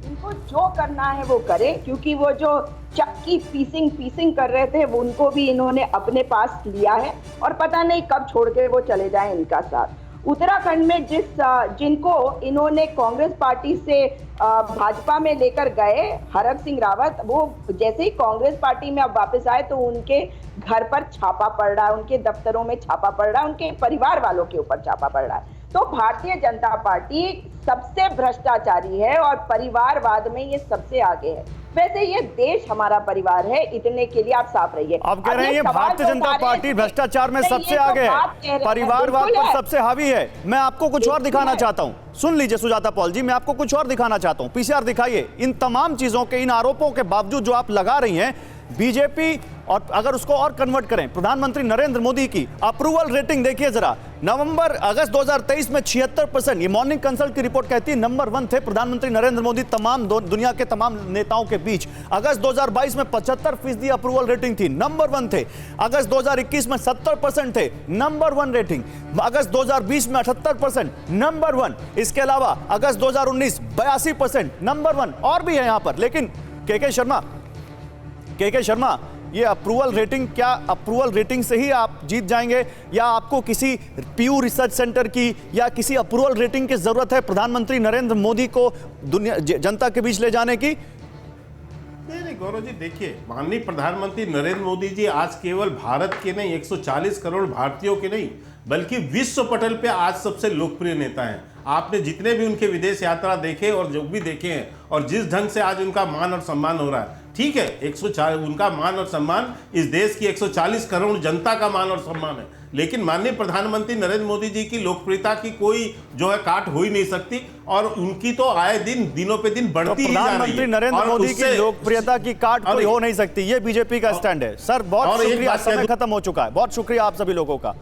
इनको जो करना है वो करें, क्योंकि वो जो चक्की पीसिंग कर रहे थे वो उनको भी इन्होंने अपने पास लिया है और पता नहीं कब छोड़ के वो चले जाएं इनका साथ। उत्तराखंड में जिनको इन्होंने कांग्रेस पार्टी से भाजपा में लेकर गए, हरक सिंह रावत, वो जैसे ही कांग्रेस पार्टी में अब वापस आए तो उनके घर पर छापा पड़ रहा है, उनके दफ्तरों में छापा पड़ रहा है, उनके परिवार वालों के ऊपर छापा पड़ रहा है। तो भारतीय जनता पार्टी सबसे भ्रष्टाचारी है और परिवारवाद में ये सबसे आगे है। वैसे ये देश हमारा परिवार है, इतने के लिए आप साफ रहिए। आप कह रहे हैं भारतीय जनता पार्टी भ्रष्टाचार में सबसे आगे है, परिवारवाद पर सबसे हावी है। मैं आपको कुछ और दिखाना चाहता हूं, सुन लीजिए सुजाता पॉल जी, मैं आपको कुछ और दिखाना चाहता हूं। पीसीआर दिखाइए। इन तमाम चीजों के, इन आरोपों के बावजूद जो आप लगा रही हैं, बीजेपी, और अगर उसको और कन्वर्ट करें, प्रधानमंत्री नरेंद्र मोदी की अप्रूवल रेटिंग देखिए जरा। अगस्त 2023 में 76%, ये मॉर्निंग कंसल्ट की रिपोर्ट कहती है, नंबर 1 थे प्रधानमंत्री नरेंद्र मोदी तमाम दुनिया के तमाम नेताओं के बीच। अगस्त 2022 में 75% अप्रूवल रेटिंग थी, नंबर 1 थे। अगस्त 2021 में 70% थे, नंबर 1 रेटिंग। अगस्त 2020 में 78%, नंबर 1। इसके अलावा अगस्त 2019 82%, नंबर 1। और भी है यहां पर। लेकिन के शर्मा, ये अप्रूवल रेटिंग, क्या अप्रूवल रेटिंग से ही आप जीत जाएंगे, या आपको किसी पीयू रिसर्च सेंटर की या किसी अप्रूवल रेटिंग की जरूरत है प्रधानमंत्री नरेंद्र मोदी को जनता के बीच ले जाने की? नहीं गौरव जी, देखिए, माननीय प्रधानमंत्री नरेंद्र मोदी जी आज केवल भारत के नहीं, 140 करोड़ भारतीयों के नहीं, बल्कि विश्व पटल पे आज सबसे लोकप्रिय नेता हैं। आपने जितने भी उनके विदेश यात्रा देखे और जो भी देखे हैं, और जिस ढंग से आज उनका मान और सम्मान हो रहा है, ठीक है, 104 उनका मान और सम्मान इस देश की 140 करोड़ जनता का मान और सम्मान है, लेकिन माननीय प्रधानमंत्री नरेंद्र मोदी जी की लोकप्रियता की कोई जो है काट हो ही नहीं सकती, और उनकी तो आए दिन दिनों पे दिन बढ़ती ही जा रही है। प्रधानमंत्री नरेंद्र मोदी की लोकप्रियता की काट कोई हो नहीं सकती, ये बीजेपी का स्टैंड है। सर बहुत शुक्रिया, समय खत्म हो चुका है। बहुत शुक्रिया आप सभी लोगों का।